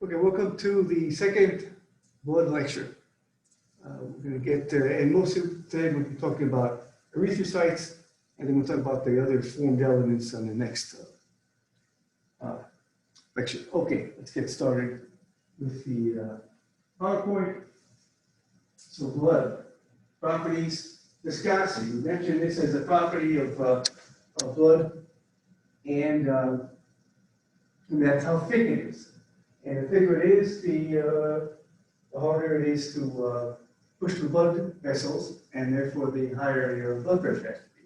Okay, welcome to the second blood lecture. We're going to get, and most of today we'll be talking about erythrocytes, and then we'll talk about the other formed elements on the next lecture. Okay, let's get started with the PowerPoint. So blood, properties, viscosity. We mentioned this as a property of blood, and that's how thick it is. And the thicker it is, the harder it is to push through blood vessels, and therefore the higher your blood pressure has to be.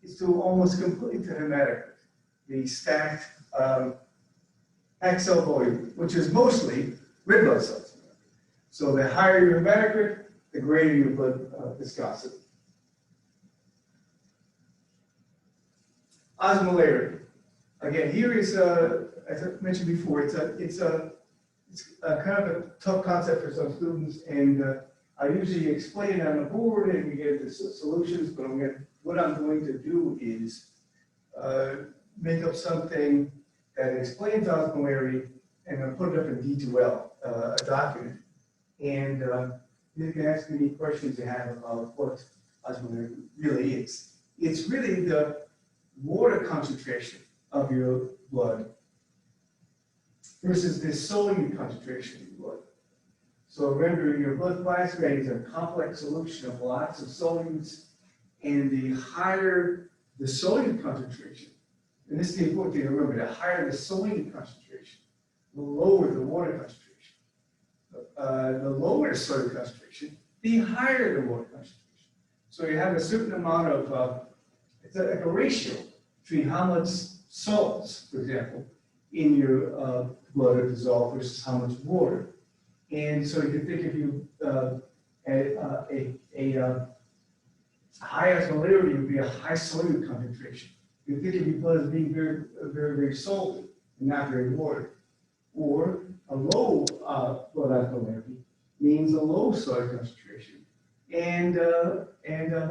It's to almost complete the hematocrit, the stacked packed cell volume, which is mostly red blood cells. So the higher your hematocrit, the greater your blood viscosity. Osmolarity. Again, here is, as I mentioned before, it's kind of a tough concept for some students, and I usually explain it on the board and we get the solutions, but what I'm going to do is make up something that explains osmolarity, and I'll put it up in D2L, a document, and you can ask me any questions you have about what osmolarity really is. It's really the water concentration of your blood versus the solute concentration of your blood. So remember, your blood plasma is a complex solution of lots of solutes, and the higher the solute concentration, and this is the important thing to remember, the higher the solute concentration, the lower the water concentration. The lower the solute concentration, the higher the water concentration. So you have a certain amount of, it's like a ratio between how much salts, for example, in your blood are dissolved versus how much water. And so you can think if you, a high osmolarity would be a high solute concentration. You think of your blood as being very, very, very salty and not very watery. Or a low blood osmolarity means a low solute concentration and a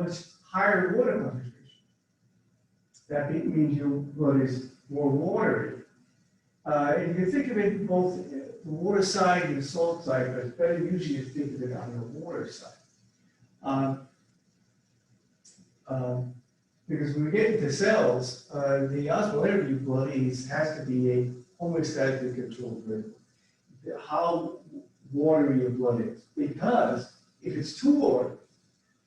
much higher water concentration. That means your blood is more watery. And you can think of it both the water side and the salt side, but it's better usually to think of it on the water side. Because when we get into cells, the osmolarity of blood has to be a homeostatically controlled variable. How watery your blood is. Because if it's too watery,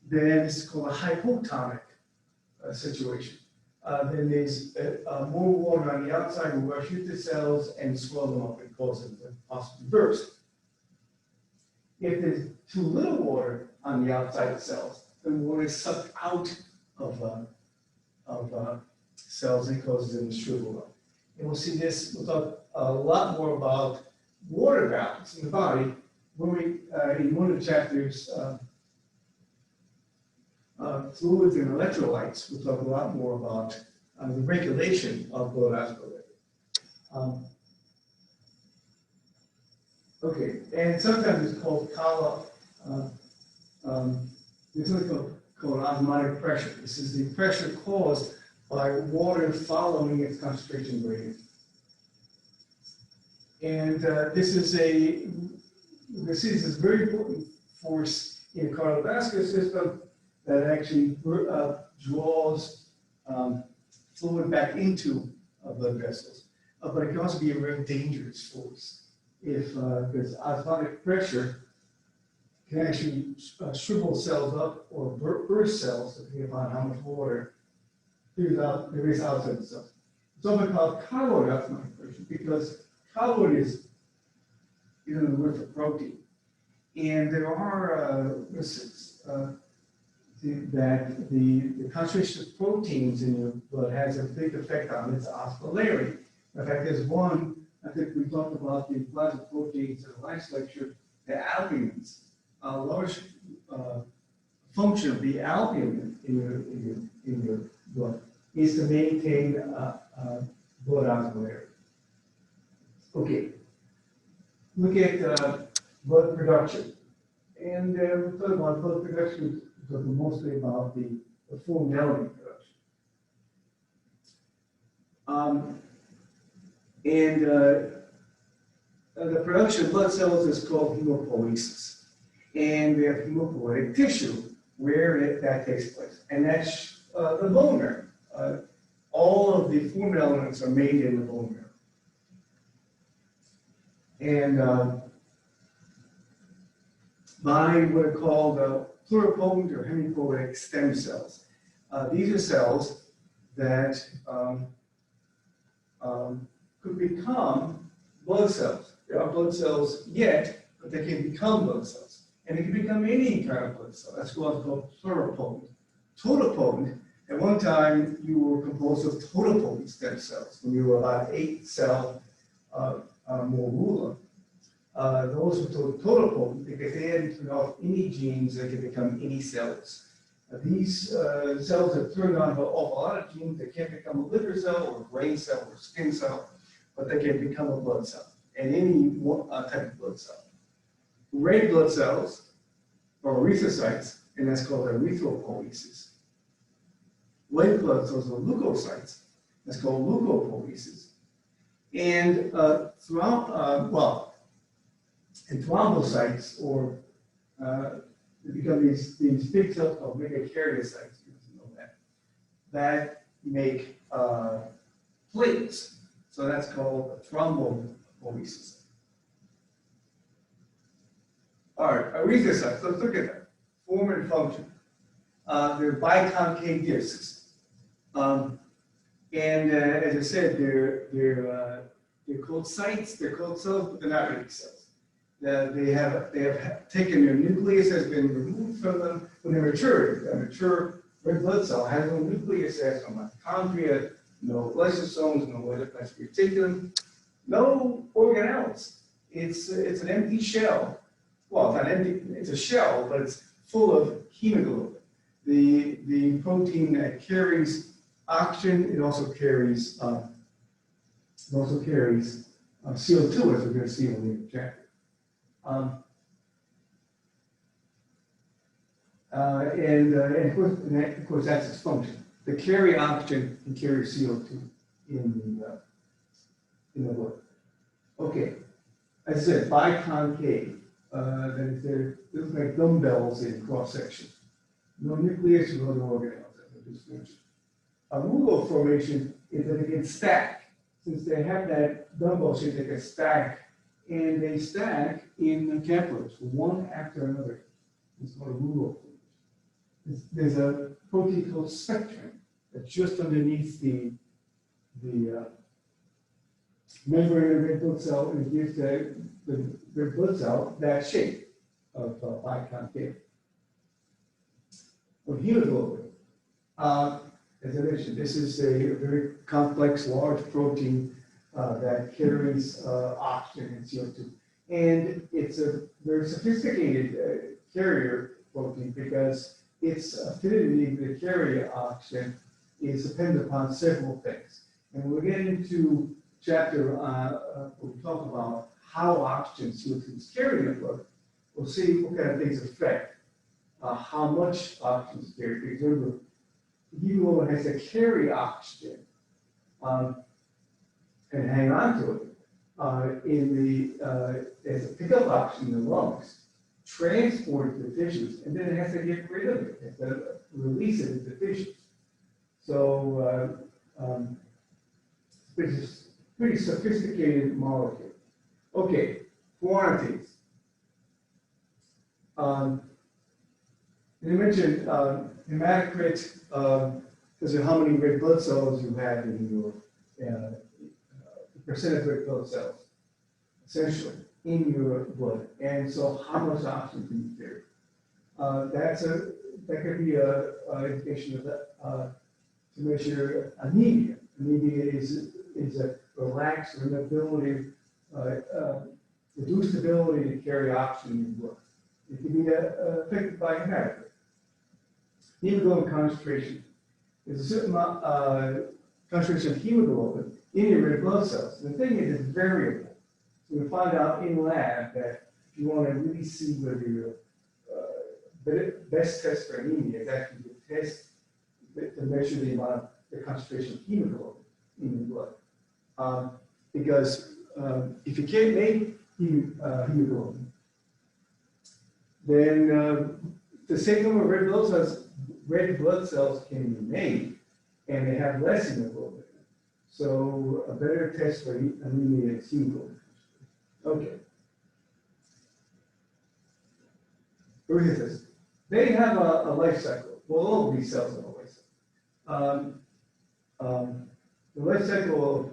then it's called a hypotonic situation. Then there's more water on the outside will rush into the cells and swell them up and cause them to possibly burst. If there's too little water on the outside of cells, then water is sucked out of cells and causes them to shrivel up. And we'll see this, we'll talk a lot more about water balance in the body when we, in one of the chapters, fluids and electrolytes. We'll talk a lot more about the regulation of blood osmolarity. Okay, and sometimes it's called it's called osmotic pressure. This is the pressure caused by water following its concentration gradient. And this is a very important force in the cardiovascular system that actually draws fluid back into blood vessels. But it can also be a very dangerous force because osmotic pressure can actually shrivel cells up or burst cells depending upon how much water there is outside the cell. It's often called colloid osmotic pressure because colloid is the word for protein. And there are risks that the concentration of proteins in your blood has a big effect on its osmolarity. In fact, there's one, I think we talked about the plasma proteins in the last lecture, the albumins. A large function of the albumin in your blood is to maintain blood osmolarity. Okay, look at blood production. And we're talking about blood production, we're talking mostly about the formed element production. the production of blood cells is called hemopoiesis. And we have hemopoietic tissue where that takes place. And that's the bone marrow. All of the formed elements are made in the bone marrow. And by what are called pluripotent or hemipoietic stem cells. These are cells that could become blood cells. They are blood cells yet, but they can become blood cells. And they can become any kind of blood cell. That's what's called pluripotent. Totipotent, at one time you were composed of totipotent stem cells. When you were about 8-cell morula. Those were totipotent because they hadn't turned off any genes that could become any cells. These cells have turned on off a lot of genes that can't become a liver cell or a brain cell or skin cell, but they can become a blood cell, and any type of blood cell. Red blood cells are erythrocytes, and that's called erythropoiesis. White blood cells are leukocytes, that's called leukopoiesis. And and thrombocytes, or they become these big cells called megakaryocytes, you know that make platelets. So that's called thrombopoiesis. All right, erythrocytes, let's look at that. Form and function. They're biconcave discs. And as I said, they're called cytes, they're called cells, but they're not really cells. They have taken their nucleus has been removed from them when they mature. A mature red blood cell has no nucleus, has no mitochondria, no lysosomes, no reticulum, no organelles. It's an empty shell. Well, it's not empty. It's a shell, but it's full of hemoglobin. The protein that carries oxygen. It also carries CO2, as we're going to see in the chapter. And of course, that's its function. They carry oxygen and carry CO2 in the blood. Okay, as I said, biconcave. That is, they look like dumbbells in cross section. No nucleus, no organelles, as I just mentioned. A Mulo formation is that they can stack. Since they have that dumbbell shape, they can stack. And they stack in capillaries, one after another. It's called a Mulo formation. There's a protein called spectrin that's just underneath the membrane of the red blood cell, and it gives the red blood cell that shape of biconcave. Well, hemoglobin, as I mentioned, this is a very complex, large protein that carries oxygen and CO2. And it's a very sophisticated carrier protein because its affinity to carry oxygen is dependent upon several things. And when we get into chapter where we talk about how oxygen and CO2 is carried in the blood, we'll see what kind of things affect how much oxygen is carried. Because remember, hemoglobin has to carry oxygen and hang on to it as a pickup oxygen in the lungs, transport it to the tissues, and then it has to get rid of it, it has to release it into tissues. So it's a pretty sophisticated molecule. Okay, quantities. You mentioned hematocrit, because of how many red blood cells you have in your percent of red blood cells, essentially, in your blood. And so how much oxygen can you carry? That could be an indication of that, to measure anemia. Anemia is a relaxed or inability, reduced ability to carry oxygen in blood. It can be affected by hematocrit. Hemoglobin concentration. There's a certain concentration of hemoglobin in your red blood cells. The thing is, it's variable. So we find out in lab that if you want to really see whether your best test for anemia is actually to test to measure the concentration of hemoglobin in your blood. Because if you can't make hemoglobin. Then the same number of red blood cells can be made, and they have less hemoglobin. So a better test for anemia is hemoglobin. Okay. Erythrocytes. They have a life cycle. Well, all of these cells have a life cycle. The life cycle of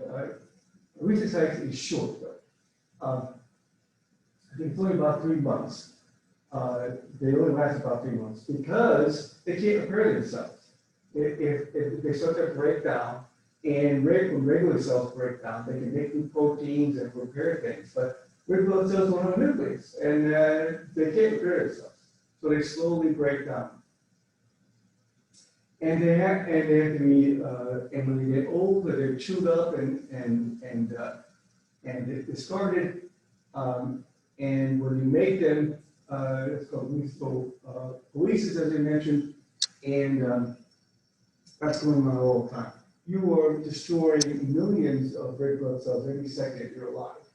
erythrocytes is short, though. I think it's only about 3 months. They only last about 3 months because they can't repair themselves. If they start to break down, and when regular cells break down, they can make new proteins and repair things, but red blood cells don't have nucleus, and they can't repair themselves. So they slowly break down. And they have to be, and when they get old, they're chewed up and discarded. And when you make them, it's called poiesis, as I mentioned, and that's going on all the time. You are destroying millions of red blood cells every second you're alive,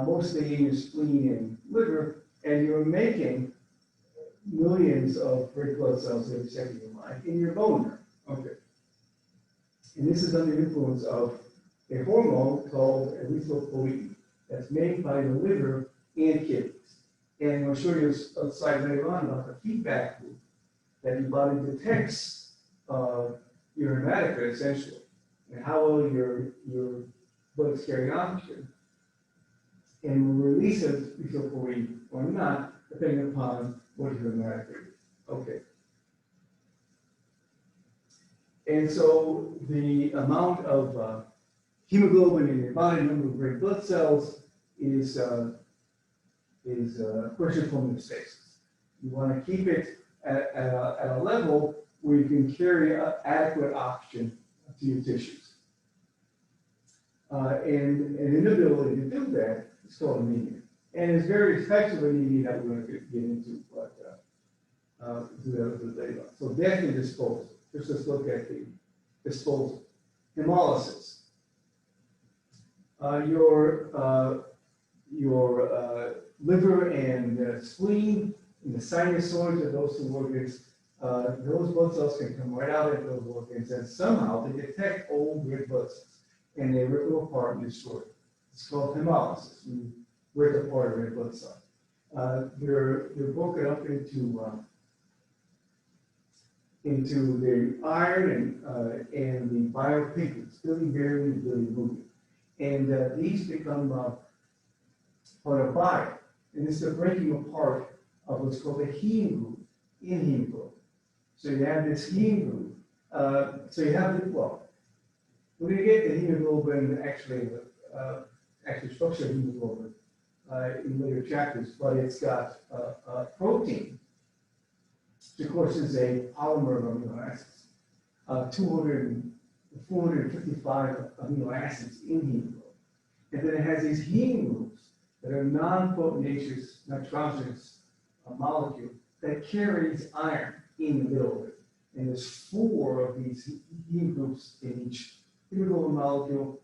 mostly in your spleen and liver, and you're making millions of red blood cells every second you're alive in your bone marrow. Okay. And this is under the influence of a hormone called erythropoietin that's made by the liver and kidneys. And I'll show you a slide later on about the feedback loop that your body detects your hematocrit essentially, and how well your blood is carrying oxygen, and will release erythropoietin or not, depending upon what your hematocrit is. Okay. And so the amount of hemoglobin in your body, number of red blood cells, is a question of homeostasis. You want to keep it at a level where you can carry adequate oxygen to your tissues. And an inability to do that is called anemia. And it's very effective anemia that we're going to get into, but do that a little bit later on. So death and disposal. Just let's look at the disposal. Hemolysis. Your liver and spleen and the sinusoids of those two organs, those blood cells can come right out of those organs, and somehow they detect old red blood cells, and they rip them apart and destroy it. It's called hemolysis. You rip apart a red blood cell. They're broken up into the iron and the biopigments, bilirubin and bilirubin. And these become part of bile. And it's the breaking apart of what's called a heme group in hemoglobin. So you have this heme group. So you have we're going to get the hemoglobin, actually structure of hemoglobin in later chapters, but it's got a protein, which of course is a polymer of amino acids, 455 amino acids in hemoglobin. And then it has these heme groups that are non-proteinaceous, nitrogenous molecule that carries iron in the middle of it. And there's 4 of these heme groups in each hemoglobin molecule.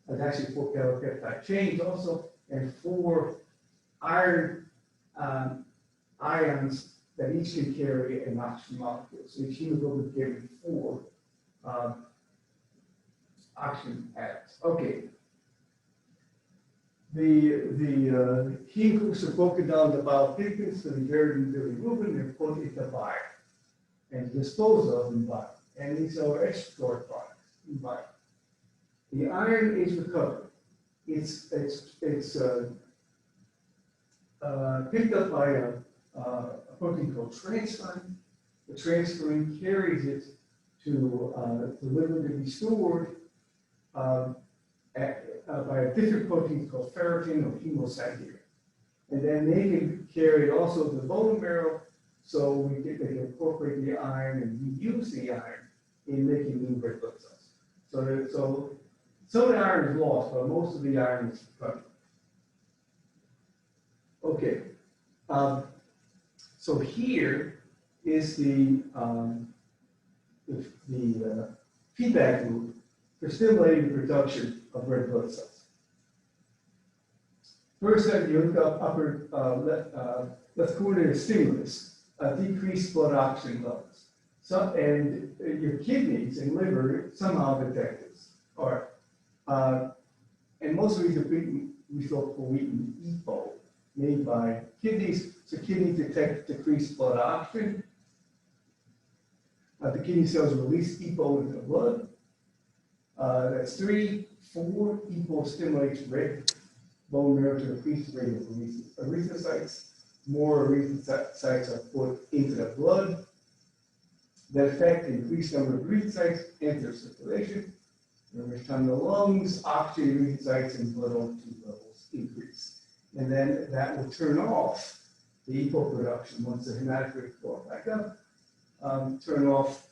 There's actually 4 peptide chains also, and 4 iron ions that each can carry an oxygen molecule. So each hemoglobin carries 4 oxygen atoms. Okay. The heme groups are broken down to biopigments, to the bilirubin, and put into bile and disposed of in bile. And these are excretory products in bile. The iron is recovered. It's picked up by a protein called transferrin. The transferrin carries it to the liver to be stored by a different protein called ferritin or hemocysteine. And then they can carry it also to the bone marrow, so they can incorporate the iron and reuse the iron in making new red blood cells. So some of the iron is lost, but most of the iron is recovered. Okay. So here is the feedback loop for stimulating the production of red blood cells. First, you look up left corner stimulus, decreased blood oxygen levels. So, and your kidneys and liver somehow detect this. Or, and most erythropoietin EPO made by kidneys. So kidneys detect decreased blood oxygen. The kidney cells release EPO into the blood. That's 3. 4, EPO stimulates red bone marrow to increase the rate of erythrocytes. More erythrocytes are put into the blood. That affect the increased number of erythrocytes enter circulation. Every time the lungs, oxygen, erythrocytes, and blood O2 levels increase. And then that will turn off the EPO production once the hematocrit goes back up. Turn off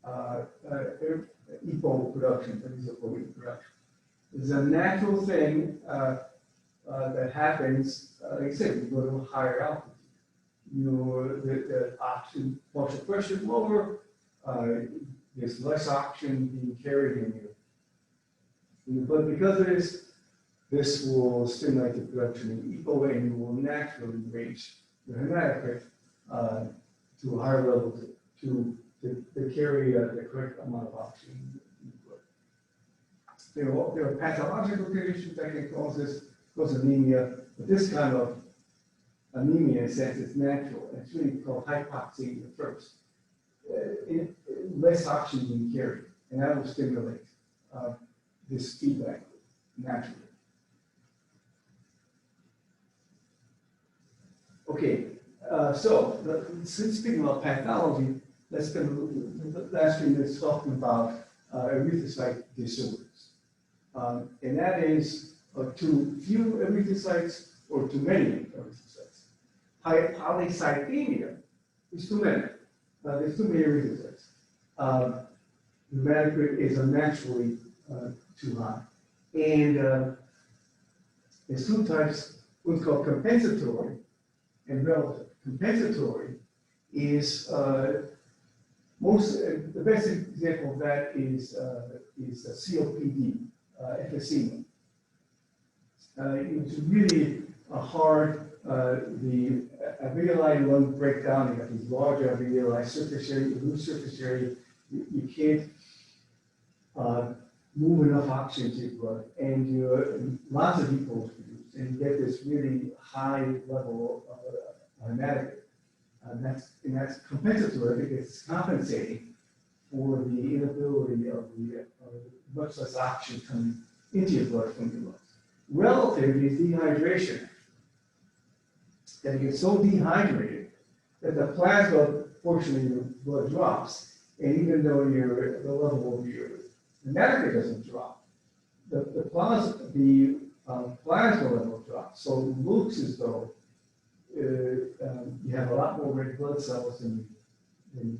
EPO production, erythropoietin production. It's a natural thing that happens, like I said, you go to a higher altitude. The oxygen partial pressure is lower, there's less oxygen being carried in your blood. Because of this will stimulate the production of EPO, and you will naturally raise the hematocrit to a higher level to carry the correct amount of oxygen in the blood. There are pathological conditions that can cause anemia, but this kind of anemia, in a sense, is natural. It's really called hypoxemia first. Less oxygen being carried, and that will stimulate this feedback naturally. Okay, since speaking about pathology, let's spend the last few minutes talking about erythrocyte disorders. And that is too few erythrocytes or too many erythrocytes. Polycythemia is too many. There's too many erythrocytes. Hematocrit is unnaturally too high. And there's two types, what's called compensatory and relative. Compensatory is the best example of that is COPD, emphysema. It's really hard. The alveoli lung break down. You have these large alveoli, surface area, you lose surface area. You can't move enough oxygen to your blood, and lots of EPO is produced, and you get this really high level of hematocrit. That's compensatory because it's compensating for the inability of much less oxygen coming into your blood from your lungs. Relative is dehydration. That you get so dehydrated that the plasma portion of your blood drops, and even though the level of your hematocrit doesn't drop, the plasma level drops. So it looks as though you have a lot more red blood cells than you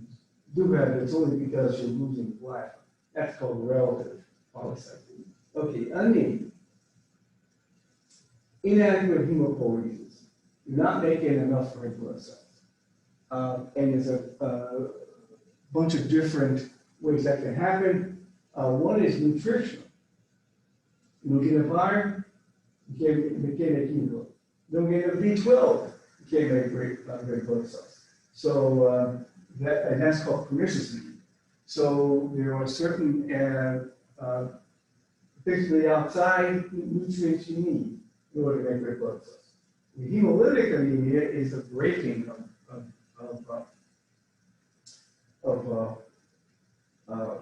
do have. It's only because you're losing plasma. That's called relative polycythemia. Okay, anemia. Inadequate hemopoiesis. You're not making enough red blood cells. And there's a bunch of different ways that can happen. One is nutritional. You don't get a iron, you can't make hemoglobin. You don't get a B12, you can't make red blood cells. So that's called pernicious anemia. So there are certain, particularly outside nutrients you need in order to make red blood cells. The hemolytic anemia is the breaking of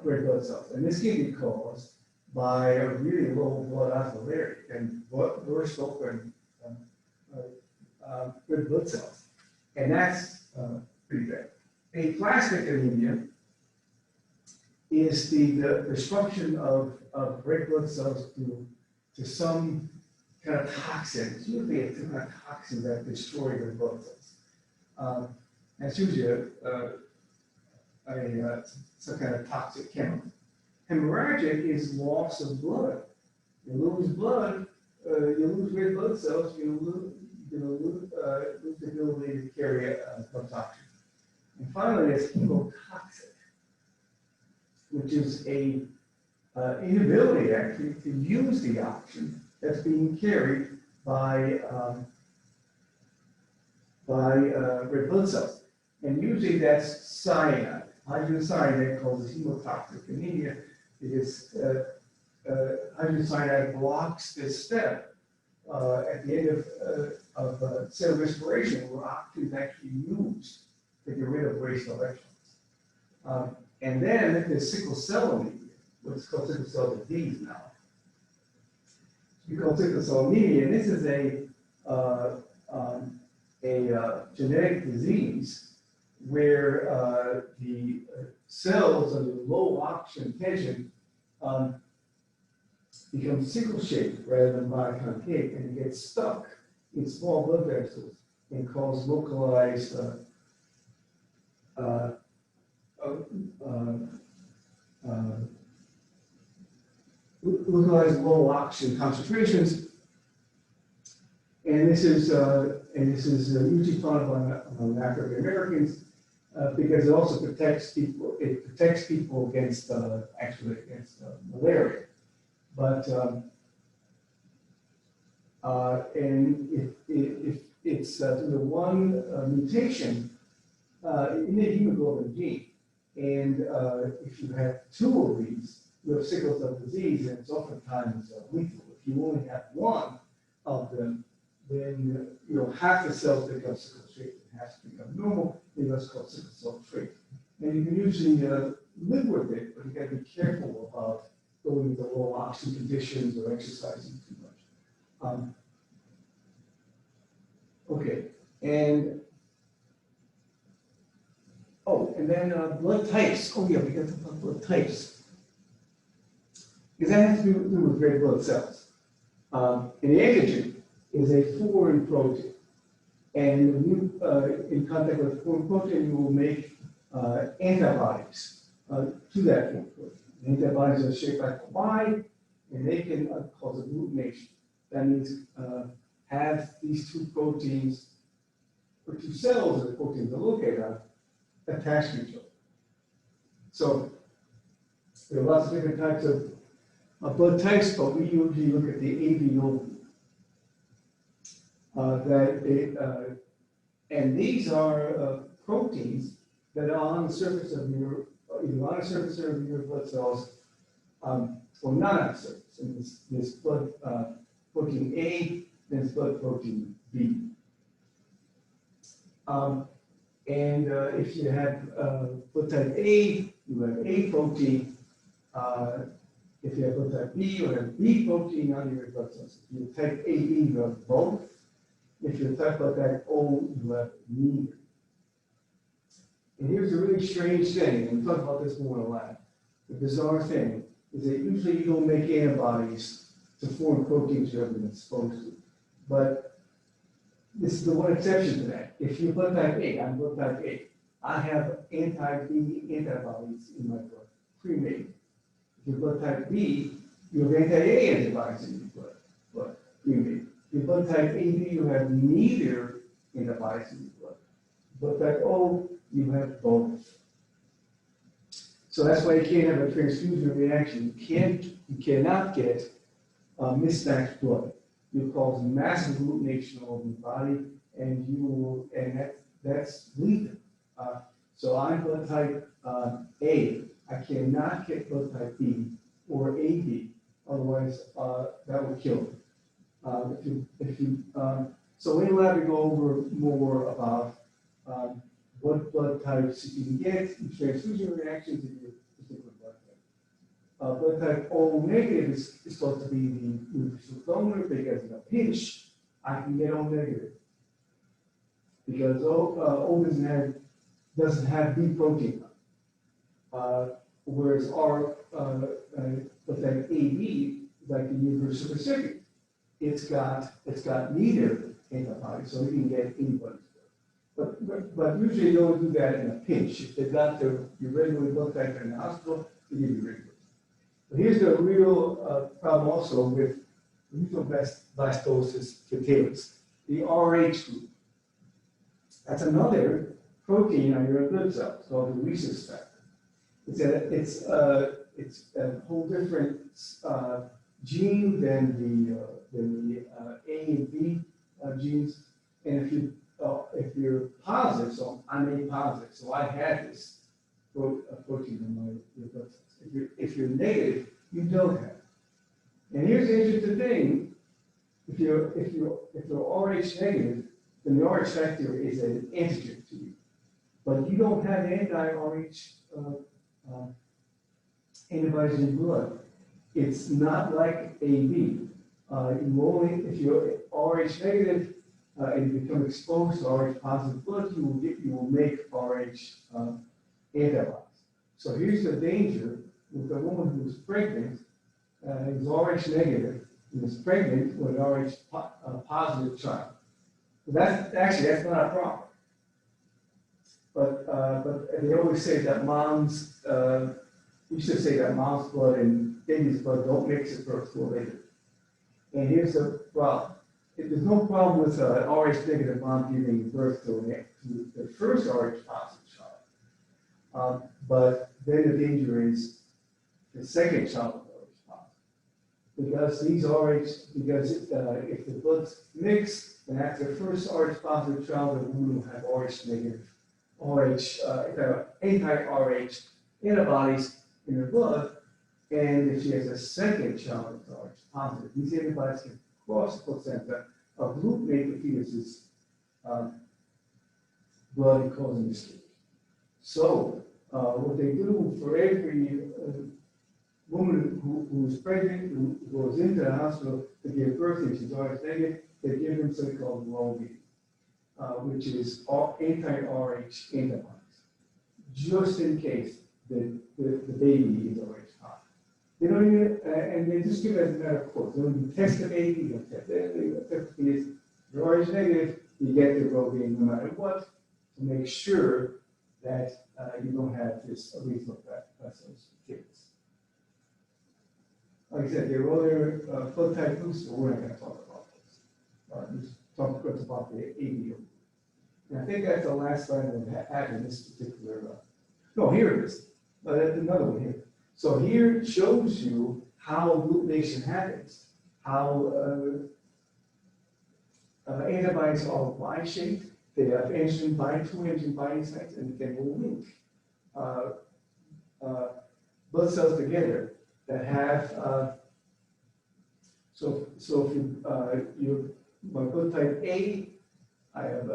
red blood cells, and this can be caused by a really low blood osmolarity and burst open red blood cells, and that's pretty bad. Aplastic anemia is the destruction of red blood cells to some kind of toxins. Usually it's a kind of toxin that destroys red blood cells. That's usually some kind of toxic chemical. Hemorrhagic is loss of blood. You lose blood, you lose red blood cells, you lose the ability to carry blood toxin. And finally, there's hemotoxic, which is a inability actually to use the oxygen that's being carried by red blood cells. And usually that's cyanide. Hydrogen cyanide causes hemotoxic anemia because hydrogen cyanide blocks this step at the end of cell respiration, where oxygen is actually used to get rid of waste electrons. And then there's sickle cell anemia, what's called sickle cell disease now. We call sickle cell anemia, and this is a genetic disease where the cells under low oxygen tension become sickle-shaped rather than biconcave, and get stuck in small blood vessels and cause localized localized low oxygen concentrations. And this is usually found among African Americans because it also protects people. It protects people against against malaria. But and if it's due to one mutation in the hemoglobin gene, and if you have two of these, you have sickle cell disease, and it's oftentimes lethal. If you only have one of them, then half the cells become sickle shaped and half become normal. They must call sickle cell trait. And you can usually live with it, but you got to be careful about going into low oxygen conditions or exercising too much. Okay, and then blood types. Oh yeah, we got to talk about blood types because that has to do with red blood cells. And the antigen is a foreign protein, and when you in contact with a foreign protein, you will make antibodies to that foreign protein. Antibodies are shaped like a Y, and they can cause agglutination. That means have these two proteins, or two cells that the proteins are located on, attached to each other. So there are lots of different types of blood types, but we usually look at the ABO. And these are proteins that are on the surface of either on the surface of your blood cells or not on the surface. And this blood protein A, then this blood protein B. If you have blood type A, you have A protein. If you have blood type B, you have B protein on your blood cells. If you type AB, you have both. If you type blood type O, you have neither. And here's a really strange thing, and we'll talk about this more in a lab. The bizarre thing is that usually you don't make antibodies to foreign proteins you haven't been exposed to. But this is the one exception to that. If you're blood type A, I'm blood type A, I have anti-B antibodies in my blood, pre-made. If you're blood type B, you have anti-A antibodies in your blood, pre-made. If you're blood type AB, you have neither antibodies in your blood. Blood type O, you have both. So that's why you can't have a transfusion reaction. You cannot get mismatched blood. You cause massive agglutination all over the body, and that's lethal. So I'm blood type A. I cannot get blood type B or AB, otherwise that will kill me. So in lab we go over more about what blood types you can get in transfusion reactions in your particular blood type. Blood type O negative is thought to be the universal donor because in a pinch, I can get O negative. Because O doesn't have B protein. Whereas our blood type AB is like the universal recipient. It's got neither antibody, so you can get anybody's. But usually you don't do that in a pinch. If they've got your regular blood type in the hospital, they give you regular. But here's the real problem also with erythroblastosis fetalis, the RH group. That's another protein on your blood cells called the rhesus factor. It's a whole different gene than the A and B genes. And if you're positive, so I'm A positive, so I had this protein in my blood cells. If you're negative, you don't have it. And here's the interesting thing: if you're Rh negative, then the Rh factor is an antigen to you, but you don't have anti-Rh antibodies in blood. It's not like AB. If you're Rh negative and you become exposed to Rh positive blood, you will make Rh antibodies. So here's the danger with a woman who's pregnant, is Rh negative, and is pregnant with an Rh positive child. That's not a problem. But they always say that you should say that mom's blood and baby's blood don't mix at birth or later. And here's the problem. There's no problem with an Rh negative mom giving birth to the first Rh positive child. But then the danger is the second child with Rh positive. Because if the bloods mix, then after the first Rh positive child, the woman will have Rh negative, anti-Rh antibodies in her blood. And if she has a second child with Rh positive, these antibodies can cross the placenta of glutamate the fetus's blood and cause an escape. So what they do for every woman who's pregnant, who goes into the hospital to give birth and she's Rh negative, they give them something called Rogaine, which is anti-Rh antibodies, just in case the baby is Rh positive. They don't even, and they just give it as a matter of course. They don't even test the baby, you don't test it, you don't test the fetus. If you're Rh negative, you get the Rogaine no matter what, to make sure that you don't have this lethal vessels kids. Like I said, there are other blood type groups, but we're not going to talk about those. Just talk about the ABO. And I think that's the last slide that I have in this particular. No, here it is. That's another one here. So here it shows you how agglutination happens, how antibodies are Y-shaped. They have two engine binding sites, and they will link blood cells together that have. So if you're my blood type A, I have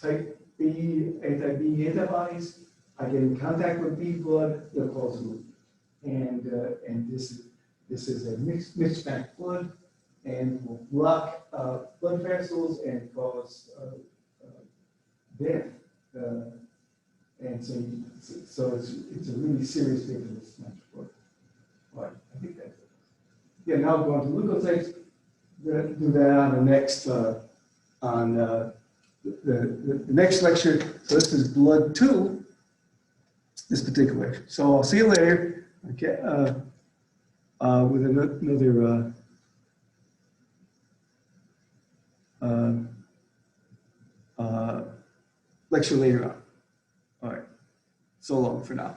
type B, anti-B antibodies. I get in contact with B blood, they'll cause gluten. And this is a mixed back blood and will block blood vessels and cause death. And so it's a really serious thing for this much blood. Right, I think that's it. Yeah, now going to leukocytes. We're going to do that on the next the next lecture. So this is blood 2, this particular lecture. So I'll see you later. Okay, with another lecture later on. All right, so long for now.